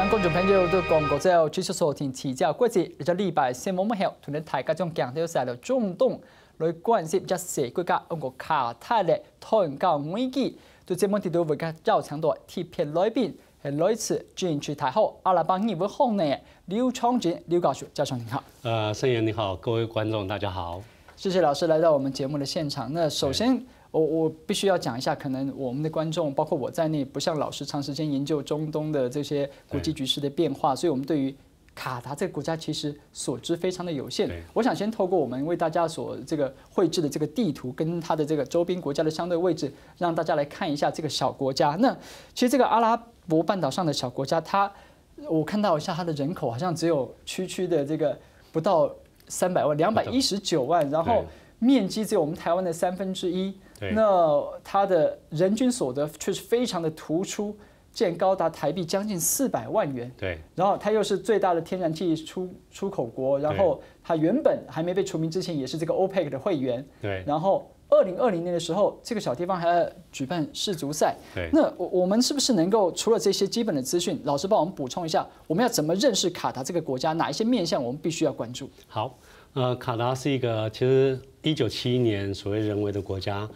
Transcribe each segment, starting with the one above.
咱观众朋友都讲过，只继续收听提教国际，而且礼拜四晚後，同你大家將強調晒到中東來關心一些國家用個卡塔的談交危機。對這問題都會較強調特別來賓係來自軍區太后阿拉伯議會行內劉昌俊劉教授，教授您好。盛元你好，各位觀眾大家好。謝謝老師來到我們節目的現場。那首先，我必須要講一下，可能我們的觀眾，包括我在內，不像老師長時間研究中東的這些國際局勢的變化，所以我們對於卡達這個國家其實所知非常的有限。我想先透過我們為大家所這個繪製的這個地圖，跟它的這個周邊國家的相對位置，讓大家來看一下這個小國家。那其實這個阿拉伯半島上的小國家，我看到一下它的人口好像只有區的這個不到300萬，219萬，然後面積只有我們台灣的1/3。那它的人均所得卻是非常的突出，竟然高達台幣將近400萬元。對，然後它又是最大的天然氣出口國，然後它原本還沒被除名之前也是這個 OPEC 的會員。對，然後2020年的時候，這個小地方還要舉辦世足賽。對，那我們是不是能夠除了這些基本的資訊，老師幫我們補充一下，我們要怎麼認識卡達這個國家？哪一些面向我們必須要關注？好，卡達是一個其實1971年所謂人為的國家。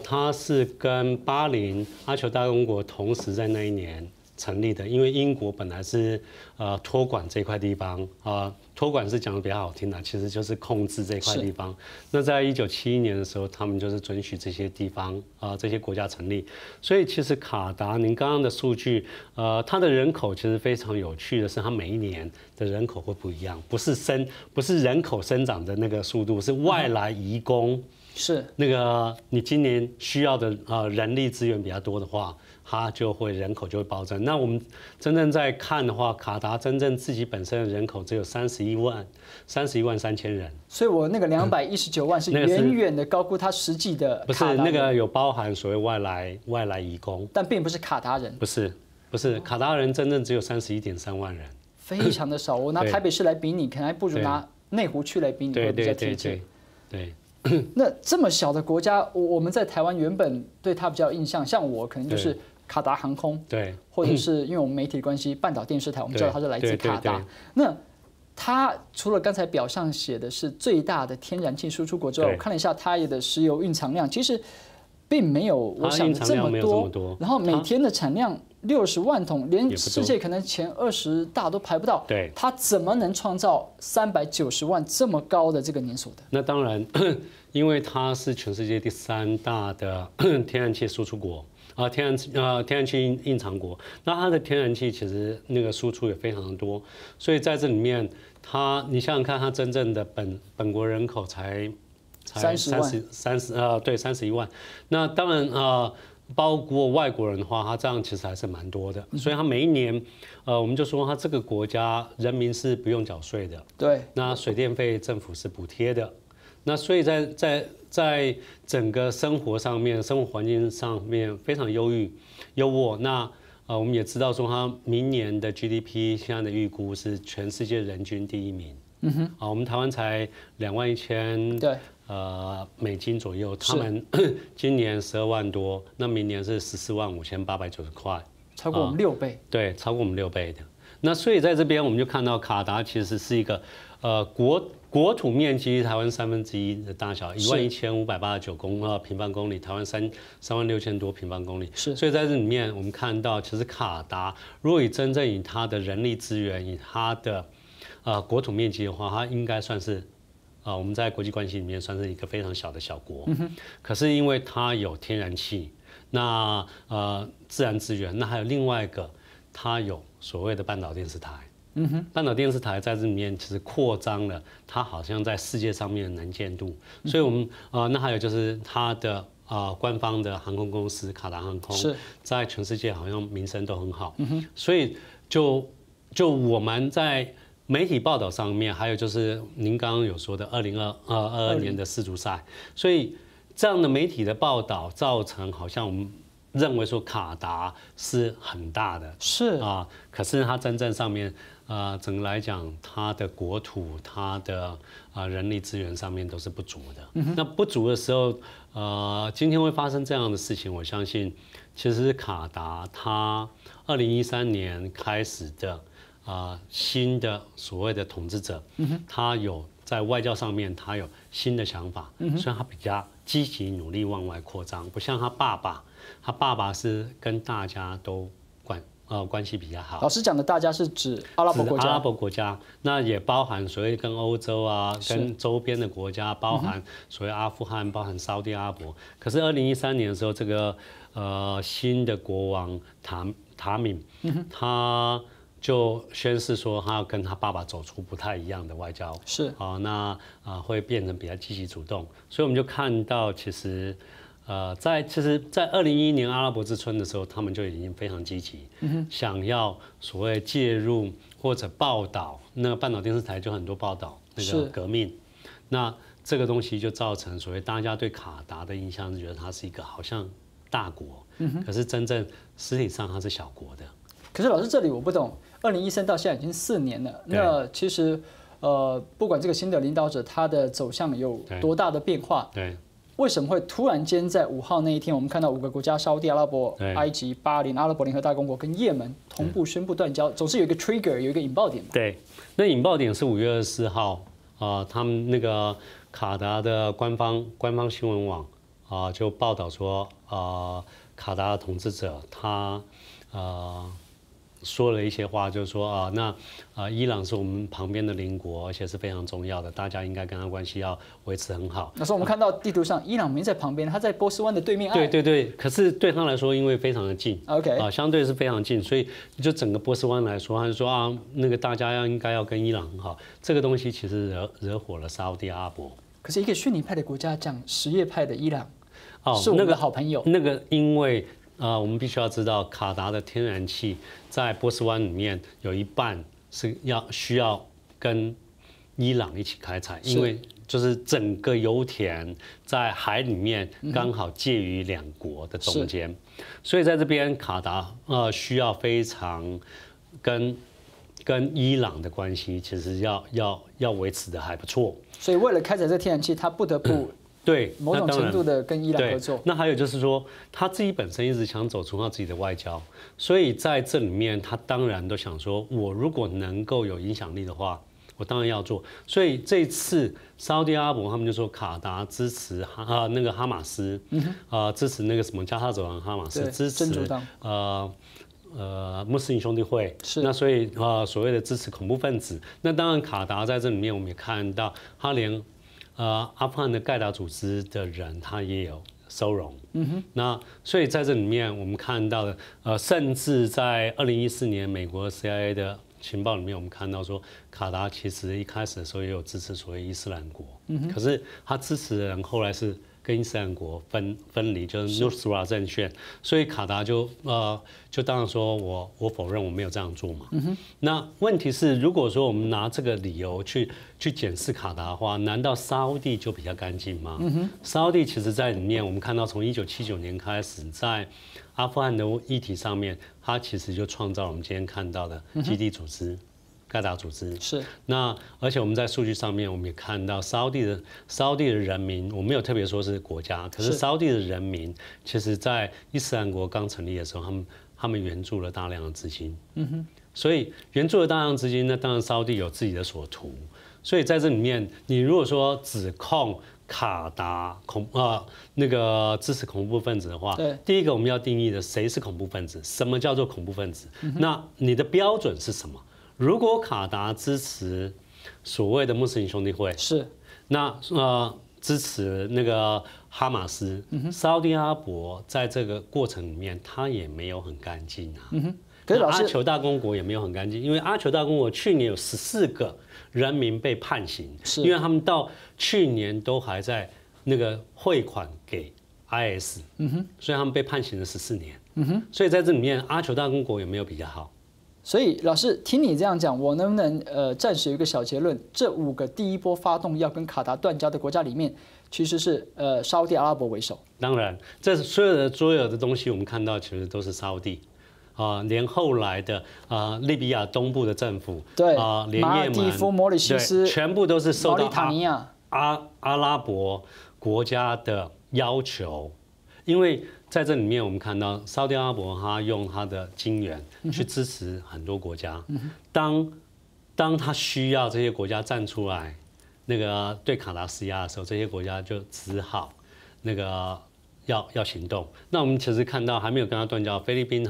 它是跟巴林阿酋大公國同時在那一年成立的，因為英國本來是託管這塊地方，託管是講得比較好聽的，其實就是控制這塊地方。那在1971年的時候，他們就是准許這些地方這些國家成立。所以其實卡達，您剛剛的數據，它的人口其實非常有趣的是，它每一年的人口會不一樣，不是人口生長的那個速度，是外來移工。是那個，你今年需要的人力資源比較多的話，它就會人口就會暴增。那我們真正在看的話，卡達真正自己本身的人口只有31萬3千人。所以我那個219萬是遠遠的高估它實際的。不是那個有包含所謂外來移工，但並不是卡達人。不是卡達人真正只有31.3萬人，非常的少。我拿台北市來比擬，可能還不如拿內湖區來比擬會比較貼切。對。那這麼小的國家，我們在台灣原本對它比較有印象，像我可能就是卡達航空，對，或者是因為我們媒體關係，半島電視台，我們知道它是來自卡達。那它除了剛才表上寫的是最大的天然氣輸出國之外，我看了一下它的石油蘊藏量，其實並沒有我想的這麼多。然後每天的產量60萬桶，連世界可能前20大都排不到。對，它怎麼能創造390萬這麼高的這個年所得？那當然，因為它是全世界第3大的天然氣輸出國天然氣蘊藏國。那它的天然氣其實那個輸出也非常的多，所以在這裡面，你想想看，它真正的本國人口才31萬。那當然包括外國人的話，他這樣其實還是蠻多的。所以他每一年，我們就說他這個國家人民是不用繳稅的。對。那水電費政府是補貼的。那所以在整個生活上面，生活環境上面非常優渥。那我們也知道說，他明年的 GDP 現在的預估是全世界人均第1名。我們台灣才21000對美金左右，他們今年12萬多，那明年是145890塊，超過我們6倍。對，超過我們6倍的。那所以在這邊我們就看到卡達其實是一個國土面積台灣1/3的大小，11589平方公里，台灣36000多平方公里。是，所以在這裡面我們看到，其實卡達如果真正以它的人力資源，以它的國土面積的話，它應該算是我們在國際關係裡面算是一個非常小的小國。可是因為它有天然氣，那自然資源，那還有另外一個，它有所謂的半島電視台。半島電視台在這裡面其實擴張了它好像在世界上面的能見度。所以我們那還有就是它的官方的航空公司卡達航空，在全世界好像名聲都很好。所以就我們在媒體報道上面，還有就是您剛剛有說的2022年的世足賽，所以這樣的媒體的報道造成好像我們認為說卡達是很大的，是可是它真正上面整个来讲，它的国土、它的人力资源上面都是不足的。那不足的时候，今天会发生这样的事情，我相信，其实卡达它2013年开始的新的所谓的统治者，他有在外交上面他有新的想法，所以他比较积极努力往外扩张，不像他爸爸是跟大家都关系比较好。老师讲的大家是指阿拉伯国家，阿拉伯国家，那也包含所谓跟欧洲跟周边的国家，包含所谓阿富汗，包含沙特阿拉伯。可是2013年的时候，这个新的国王塔敏，他就宣示说，他要跟他爸爸走出不太一样的外交，是那会变成比较积极主动。所以我们就看到，其实在2011年阿拉伯之春的时候，他们就已经非常积极，想要所谓介入或者报道。那个半岛电视台就很多报道那个革命，那这个东西就造成所谓大家对卡达的印象是觉得它是一个好像大国，可是真正实体上它是小国的。可是老师这里我不懂，2013到现在已经4年了，那其实不管这个新的领导者他的走向有多大的变化，对。为什么会突然间在5号那一天，我们看到5个国家——沙特阿拉伯、埃及、巴林、阿拉伯联合大公国跟也门同步宣布断交，总是有一个 trigger， 有一个引爆点。对，那引爆点是5月24号，他们那个卡达的官方新闻网就报道说，卡达的统治者他说了一些话，就是说伊朗是我们旁边的邻国，而且是非常重要的，大家应该跟他关系要维持很好。那时候我们看到地图上，伊朗没在旁边，他在波斯湾的对面岸。对，可是对他来说，因为非常的近 ，OK，相对是非常近，所以就整个波斯湾来说，他就说那个大家应该要跟伊朗很好。这个东西其实惹火了沙特阿拉伯。可是一个逊尼派的国家讲什叶派的伊朗，是我们的好朋友。那个因为我们必须要知道，卡达的天然气在波斯湾里面有一半是需要跟伊朗一起开采，因为就是整个油田在海里面刚好介于2国的中间，所以在这边卡达需要非常跟伊朗的关系其实要维持的还不错，所以为了开采这天然气，他不得不对某种程度的跟伊朗合作。那还有就是说，他自己本身一直想走出他自己的外交，所以在这里面他当然都想说，我如果能够有影响力的话，我当然要做。所以这次沙特阿拉伯他们就说，卡达支持那个哈马斯，支持那个什么加沙走廊哈马斯，支持穆斯林兄弟会，那所以所谓的支持恐怖分子。那当然卡达在这里面我们也看到，他连阿富汗的盖达组织的人，他也有收容。那所以在这里面，我们看到的，甚至在2014年美国 CIA 的情报里面，我们看到说，卡达其实一开始的时候也有支持所谓伊斯兰国，可是他支持的人后来是跟伊斯兰国分离，就是 Nusra 阵线，所以卡达就当然说我否认我没有这样做嘛。那问题是，如果说我们拿这个理由去检视卡达的话，难道沙烏地就比较干净吗？沙烏地其实在里面，我们看到从1979年开始，在阿富汗的议题上面，它其实就创造了我们今天看到的基地组织。盖达组织是那，而且我们在数据上面，我们也看到沙烏地的人民，我没有特别說是國家，可是沙烏地的人民，其實在伊斯蘭國剛成立的時候，他們援助了大量的資金，所以援助了大量資金，那當然沙烏地有自己的所圖，所以在這裡面，你如果說指控卡達那個支持恐怖分子的話，第一個我們要定義的誰是恐怖分子，什麼叫做恐怖分子？那你的標準是什麼？如果卡達支持所謂的穆斯林兄弟會，是那支持那個哈馬斯，沙特阿拉伯在這個過程裡面，他也沒有很乾淨啊。可是阿酋大公國也沒有很乾淨，因為阿酋大公國去年有14個人民被判刑，因為他們到去年都還在那個匯款給 IS，所以他們被判刑了14年。所以在這裡面，阿酋大公國也沒有比較好。所以老師聽你這樣講，我能不能暫時有一個小結論？這5個第一波發動要跟卡達斷交的國家裡面，其實是沙烏地阿拉伯為首。當然，這所有的東西我們看到其實都是沙烏地。连后来的利比亚东部的政府，对连也马尔地夫、摩里西斯，全部都是受到毛里塔尼亚阿拉伯国家的要求，因为在这里面我们看到沙特阿拉伯他用他的金元去支持很多国家，当他需要这些国家站出来，那个对卡达施压的时候，这些国家就只好那个要行动。那我们其实看到还没有跟他断交，菲律宾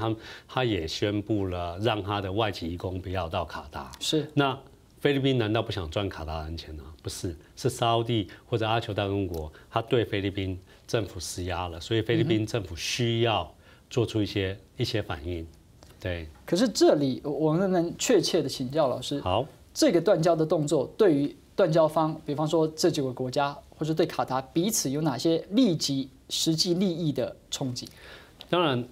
他也宣布了让他的外籍移工不要到卡达。是那菲律宾难道不想赚卡达人钱吗？不是，是沙烏地或者阿酋大公国，他对菲律宾政府施压了，所以菲律宾政府需要做出一些反应。对。可是这里我们能确切的请教老师，好，这个断交的动作对于断交方，比方说这几个国家，或者对卡达彼此有哪些立即实际利益的冲击？当然。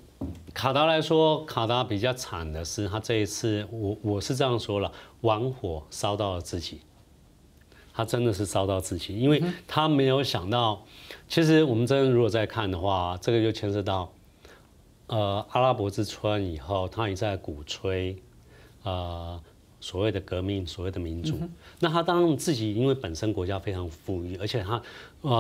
卡达来说，卡达比较惨的是，他这一次，我是这样说了，玩火烧到了自己，他真的是烧到自己，因为他没有想到，其实我们真的如果再看的话，这个就牵涉到，阿拉伯之春以后，他也在鼓吹，所谓的革命，所谓的民主。那他当然自己因为本身国家非常富裕，而且他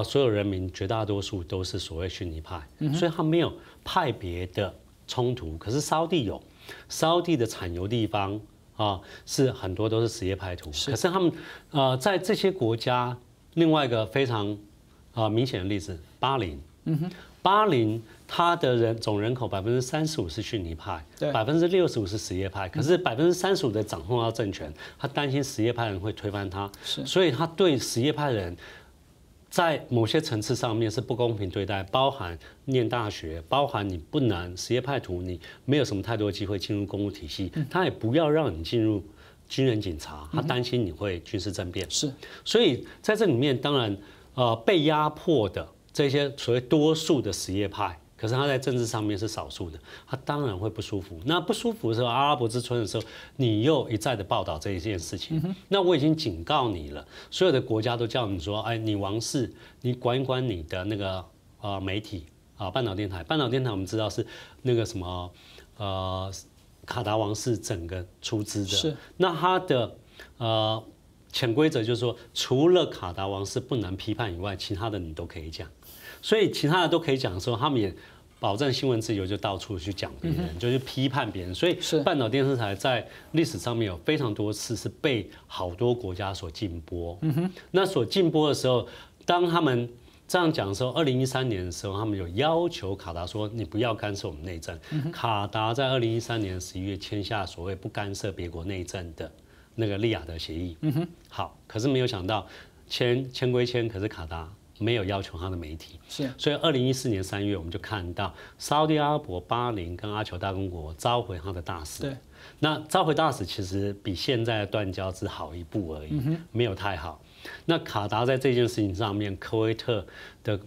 所有人民绝大多数都是所谓逊尼派，所以他没有派别的冲突。可是沙烏地有，沙烏地的产油地方是很多都是什叶派徒。可是他们在这些国家，另外一个非常明显的例子，巴林。巴林它的总人口35%是逊尼派，65%是什叶派。可是35%的掌控到政权，他担心什叶派人会推翻他，所以他对什叶派人在某些层次上面是不公平对待，包含念大学，包含你不能什叶派徒，你没有什么太多机会进入公务体系，他也不要让你进入军人警察，他担心你会军事政变。是，所以在这里面，当然被压迫的这些所谓多数的什叶派，可是他在政治上面是少数的，他当然会不舒服。那不舒服的时候，阿拉伯之春的时候，你又一再的报道这一件事情。那我已经警告你了，所有的国家都叫你说，哎，你王室，你管一管你的那个媒体半岛电台。半岛电台我们知道是那个什么卡达王室整个出资的。是。那他的潜规则就是说，除了卡达王室不能批判以外，其他的你都可以讲。所以其他的都可以讲的时候，他们也保证新闻自由，就到处去讲别人，就是批判别人。所以半岛电视台在历史上面有非常多次是被好多国家所禁播。那所禁播的时候，当他们这样讲的时候，2013年的时候，他们有要求卡达说，你不要干涉我们内政。卡达在2013年11月签下所谓不干涉别国内政的那个利雅得协议。好，可是没有想到签归签，可是卡达没有要求他的媒体，所以2014年3月我们就看到沙烏地阿拉伯、巴林跟阿酋大公国召回他的大使。对，那召回大使其实比现在的断交只好一步而已，没有太好。那卡达在这件事情上面，科威特的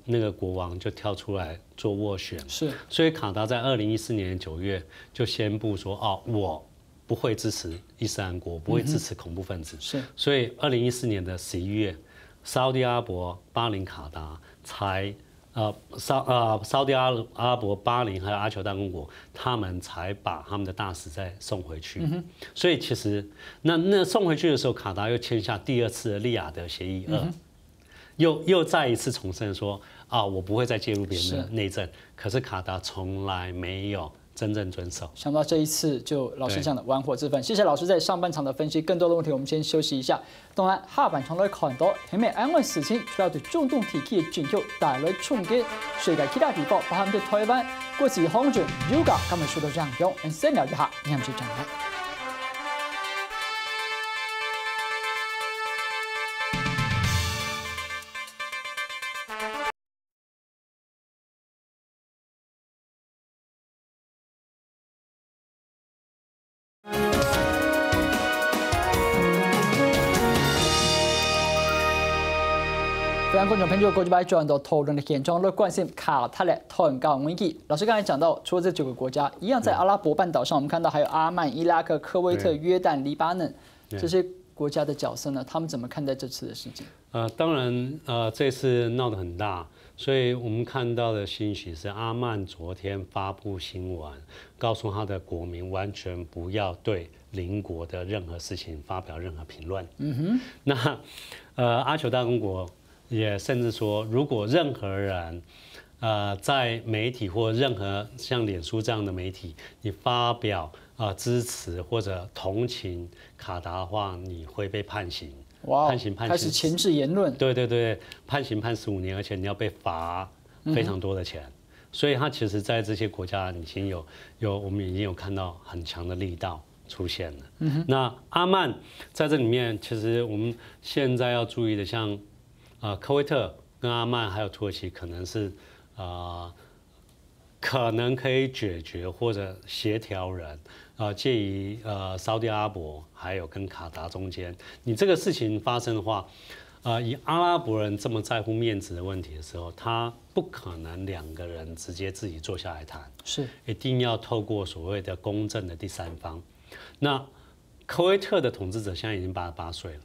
那个国王就跳出来做斡旋，所以卡达在2014年9月就宣布说，我不会支持伊斯兰国，不会支持恐怖分子。所以2014年的11月。沙烏地阿拉伯、巴林、卡达才沙烏地阿拉伯、巴林还有阿酋大公国，他们才把他们的大使再送回去。所以其实那送回去的时候，卡达又签下第2次的利雅得协议2，又再一次重申说我不会再介入别人的内政。可是卡达从来没有真正遵守。想到这一次就老师讲的玩火之分，谢谢老师在上半场的分析。更多的问题我们先休息一下。當然下半場來看到係咪安嘅事情，除了對中東地區嘅全球帶來衝擊，世界其他地方，包含對台灣、國際航軍、油價咁嘅受到影響。我先了解下，你係唔係咁睇？觀眾朋友，過去在做到討論的現狀，來關心卡塔的斷交危機。老師剛才講到，除了這9個國家，一樣在阿拉伯半島上，我們看到還有阿曼、伊拉克、科威特、約旦、黎巴嫩這些國家的角色呢？他們怎麼看待這次的事件？当然，这次闹得很大，所以我们看到的信息是，阿曼昨天发布新闻，告诉他的国民完全不要对邻国的任何事情发表任何评论。那阿酋大公国也甚至说，如果任何人在媒体或任何像脸书这样的媒体，你发表支持或者同情卡达的话，你会被判刑。哇，开始钳制言论。对，判刑判15年，而且你要被罚非常多的钱。所以他其实在这些国家已经我们已经有看到很强的力道出现了。那阿曼在这里面，其实我们现在要注意的，像科威特跟阿曼还有土耳其，可能是可能可以解决或者协调人。介于沙特阿拉伯还有跟卡达中间，你这个事情发生的话，以阿拉伯人这么在乎面子的问题的时候，他不可能2个人直接自己坐下来谈，是一定要透过所谓的公正的第三方。那科威特的统治者现在已经88岁了，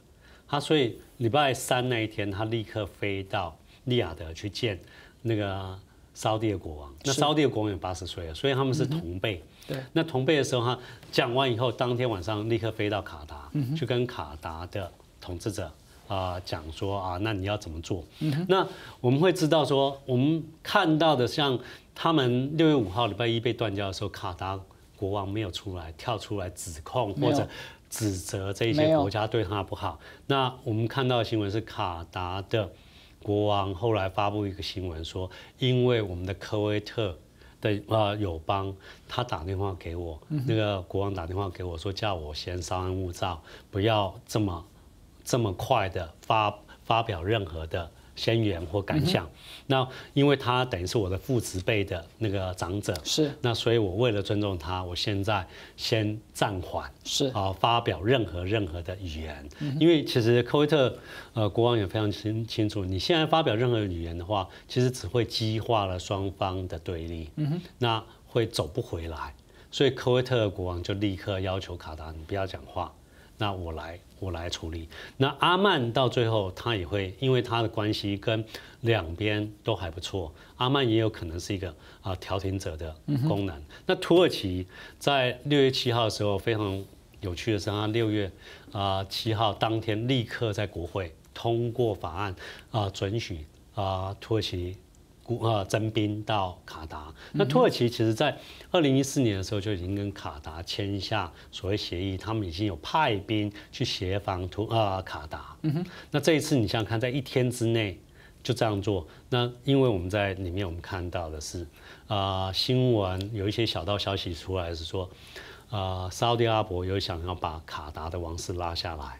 他所以礼拜3那一天，他立刻飞到利雅得去见那个沙特的国王。那沙特的国王也80岁了，所以他们是同辈。对，那同辈的时候，他讲完以后，当天晚上立刻飞到卡达，去跟卡达的统治者讲说那你要怎么做？那我们会知道说，我们看到的像他们6月5号礼拜1被断交的时候，卡达国王没有跳出来指控或者指责这些国家对他不好。那我们看到的新闻是卡达的国王后来发布一个新闻说，因为我们的科威特的友邦，他打电话给我，那个国王打电话给我说，叫我先稍安勿躁，不要这么快的发表任何的宣言或感想。那因为他等于是我的父执辈的那个长者，是那所以我为了尊重他，我现在先暂缓，是发表任何的语言。因为其实科威特国王也非常清楚，你现在发表任何语言的话，其实只会激化了双方的对立，那会走不回来。所以科威特的国王就立刻要求卡达，你不要讲话，那我来处理。那阿曼到最后他也会，因为他的关系跟两边都还不错，阿曼也有可能是一个调停者的功能。那土耳其在6月7号的时候非常有趣的是，他6月7号当天立刻在国会通过法案准许土耳其征兵到卡达。那土耳其其实在2014年的时候就已经跟卡达签下所谓协议，他们已经有派兵去协防卡达。那这一次你想想看，在1天之内就这样做，那因为我们在里面我们看到的是新闻有一些小道消息出来是说，沙特阿拉伯有想要把卡达的王室拉下来。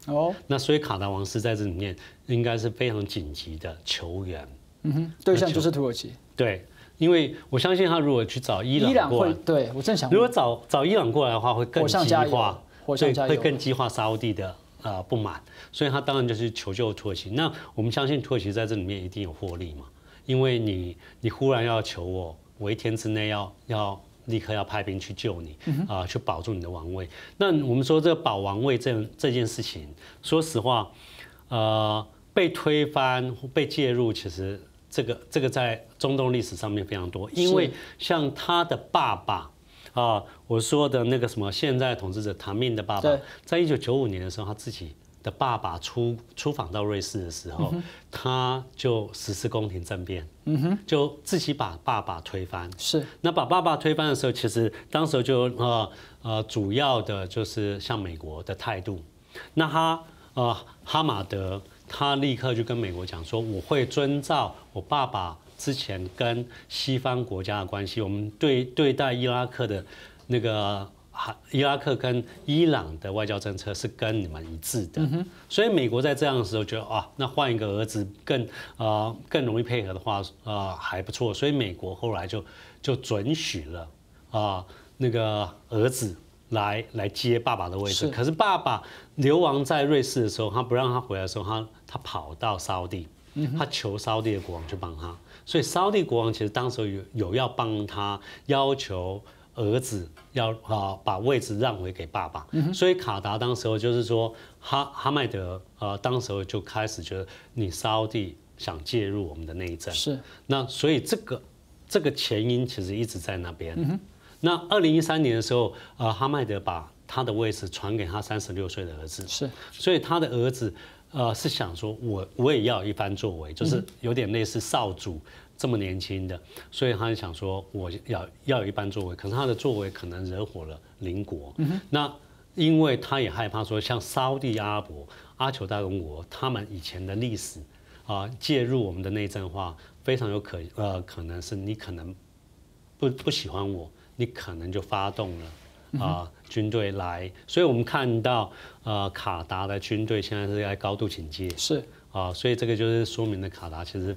那所以卡达王室在这里面应该是非常紧急的求援。对象就是土耳其。对，因为我相信他如果去找伊朗过来，对我正想，如果找伊朗过来的话，会更激化，会更激化沙地的不满，所以他当然就是求救土耳其。那我们相信土耳其在这里面一定有获利嘛，因为你忽然要求我1天之内要立刻要派兵去救你去保住你的王位。那我们说这个保王位这件事情，说实话，被推翻被介入，其实这个在中东历史上面非常多，因为像他的爸爸我说的那个什么现在统治者塔命的爸爸，在1995年的时候，他自己的爸爸出访到瑞士的时候，他就实施宫廷政变，就自己把爸爸推翻。是，那把爸爸推翻的时候，其实当时就主要的就是像美国的态度。那哈马德他立刻就跟美国讲说，我会遵照我爸爸之前跟西方国家的关系，我们对待伊拉克的那个伊拉克跟伊朗的外交政策是跟你们一致的。所以美国在这样的时候觉得那换一个儿子更容易配合的话还不错，所以美国后来就准许了那个儿子来接爸爸的位置。可是爸爸流亡在瑞士的时候，他不让他回来的时候，他跑到沙地，他求沙地的国王去帮他。所以沙地国王其实当时有要帮他，要求儿子要把位置让回给爸爸，所以卡达当时候就是说哈迈德当时候就开始觉得你沙烏地想介入我们的内政，是。那所以这个前因其实一直在那边。那2013年的时候，哈迈德把他的位置传给他36岁的儿子，是，所以他的儿子是想说我也要有一番作为，就是有点类似少主这么年轻的，所以他就想说我要有一番作为，可是他的作为可能惹火了邻国，那因为他也害怕说像沙烏地阿拉伯、阿酋大公国他们以前的历史介入我们的内政化，非常有可能是你可能不喜欢我。你可能就发动了军队来，所以我们看到卡达的军队现在是在高度警戒，是所以这个就是说明了卡达其实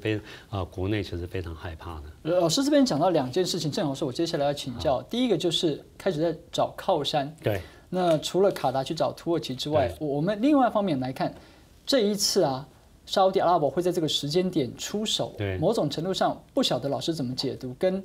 国内其实非常害怕的。老师这边讲到2件事情，正好是我接下来要请教。第一个就是开始在找靠山，对。那除了卡达去找土耳其之外，我们另外一方面来看，这一次沙烏地阿拉伯会在这个时间点出手，某种程度上不晓得老师怎么解读跟。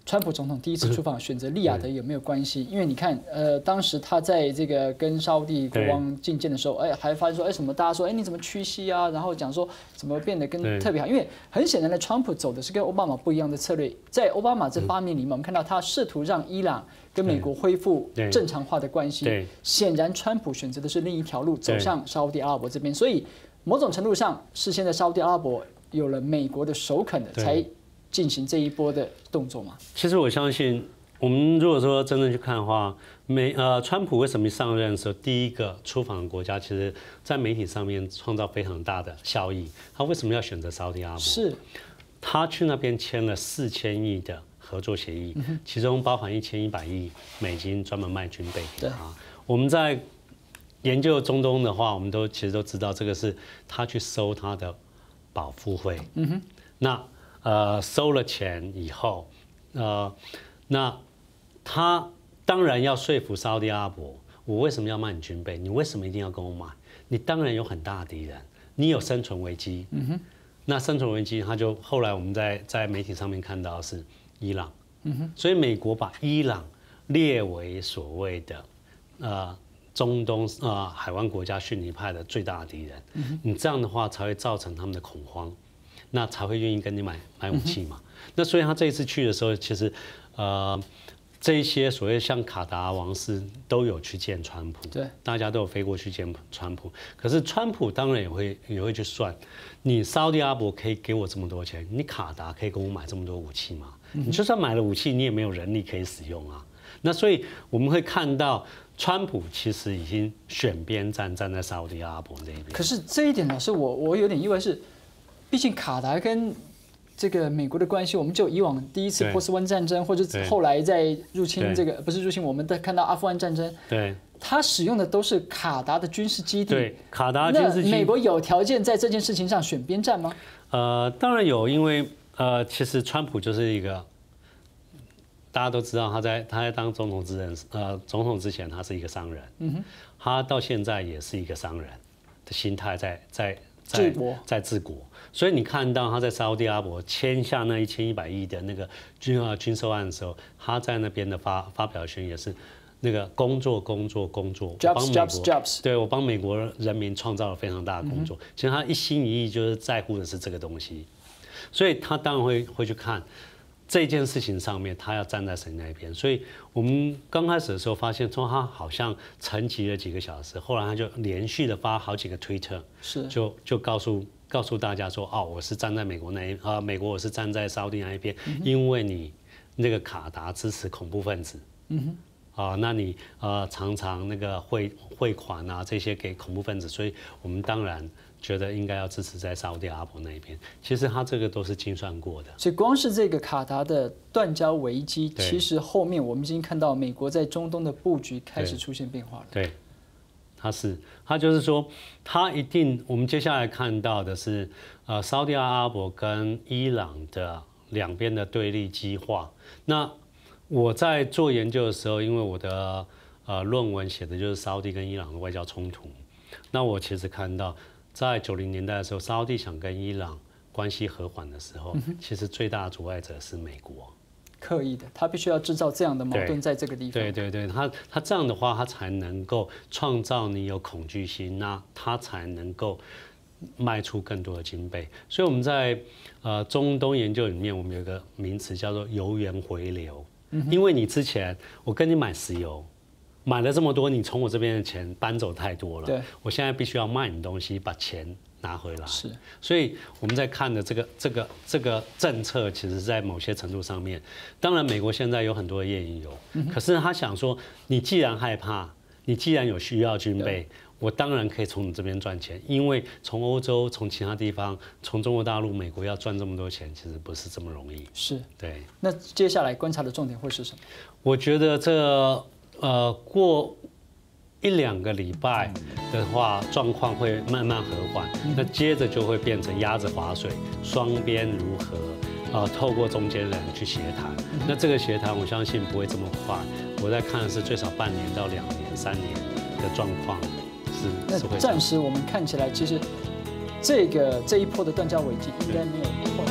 川普总统第一次出访选择利雅得有没有关系？因为你看，当时他在这个跟沙烏地国王觐见的时候，还发现说，什么大家说，你怎么屈膝啊？然后讲说怎么变得跟特别好？因为很显然的，川普走的是跟奥巴马不一样的策略。在奥巴马这8年里面，我们看到他试图让伊朗跟美国恢复正常化的关系。显然，川普选择的是另一条路，走向沙烏地阿拉伯这边。所以，某种程度上是现在沙烏地阿拉伯有了美国的首肯的，才进行这一波的动作嘛？其实我相信，我们如果说真正去看的话，川普为什么上任的时候第一个出访的国家，其实在媒体上面创造非常大的效益。他为什么要选择沙烏地阿拉伯？是，他去那边签了4000亿的合作协议，其中包含1100亿美金专门卖军备给他。我们在研究中东的话，我们其实都知道，这个是他去收他的保护费。那收了钱以后，那他当然要说服沙烏地阿拉伯，我为什么要卖你军备？你为什么一定要跟我买？你当然有很大的敌人，你有生存危机。那生存危机，他就后来我们在媒体上面看到是伊朗。所以美国把伊朗列为所谓的中东海湾国家逊尼派的最大的敌人。你这样的话才会造成他们的恐慌。那才会愿意跟你买武器嘛。那所以他这一次去的时候，其实这一些所谓像卡达王室都有去见川普，对，大家都有飞过去见川普。可是川普当然也会去算，你沙烏地阿拉伯可以给我这么多钱，你卡达可以跟我买这么多武器吗？你就算买了武器，你也没有人力可以使用啊。那所以我们会看到，川普其实已经选边站在沙烏地阿拉伯这一边。可是这一点，老师我有点意外是。毕竟卡达跟这个美国的关系，我们就以往第一次波斯湾战争，或者后来在入侵这个不是入侵，我们在看到阿富汗战争，对，他使用的都是卡达的军事基地。对，卡达军事基地。那美国有条件在这件事情上选边站吗？当然有，因为其实川普就是一个大家都知道，他在当总统之前，他是一个商人。他到现在也是一个商人的心态在治国，所以你看到他在沙烏地阿拉伯签下那1100亿的那个军售案的时候，他在那边的发表宣言是那个工作 ，jobs，对，我帮美国人民创造了非常大的工作。其实他一心一意就是在乎的是这个东西，所以他当然会去看这件事情上面，他要站在谁那一边。所以我们刚开始的时候发现，说他好像沉寂了几个小时，后来他就连续的发好几个推特，就告诉大家说，我是站在美国美国我是站在沙烏地那一边，因为你那个卡达支持恐怖分子，那你常常那个汇款啊这些给恐怖分子，所以我们当然觉得应该要支持在沙烏地阿拉伯那一边。其实他这个都是精算过的。所以光是这个卡达的断交危机，其实后面我们已经看到美国在中东的布局开始出现变化了。对，他就是说，他一定我们接下来看到的是沙烏地阿拉伯跟伊朗的两边的对立激化。那我在做研究的时候，因为我的论文写的就是沙烏地跟伊朗的外交冲突，那我其实看到在90年代的时候，沙烏地想跟伊朗关系和缓的时候，其实最大的阻碍者是美国。刻意的，他必须要制造这样的矛盾在这个地方。对，他这样的话，他才能够创造你有恐惧心，那他才能够卖出更多的金币。所以我们在中东研究里面，我们有一个名词叫做油源回流。因为你之前我跟你买石油，买了这么多，你从我这边的钱搬走太多了，我现在必须要卖你东西，把钱拿回来。是，所以我们在看的这个政策，其实在某些程度上面，当然美国现在有很多的页岩油，可是他想说，你既然害怕，你既然有需要军备，我当然可以从你这边赚钱，因为从欧洲、从其他地方、从中国大陆、美国要赚这么多钱，其实不是这么容易。是，对。那接下来观察的重点会是什么？我觉得过1-2个礼拜的话，状况会慢慢和缓，那接着就会变成鸭子划水，双边如何透过中间人去协谈。那这个协谈，我相信不会这么快。我在看的是最少半年到2年、3年的状况。那暂时我们看起来，其实这一波的断交危机应该没有。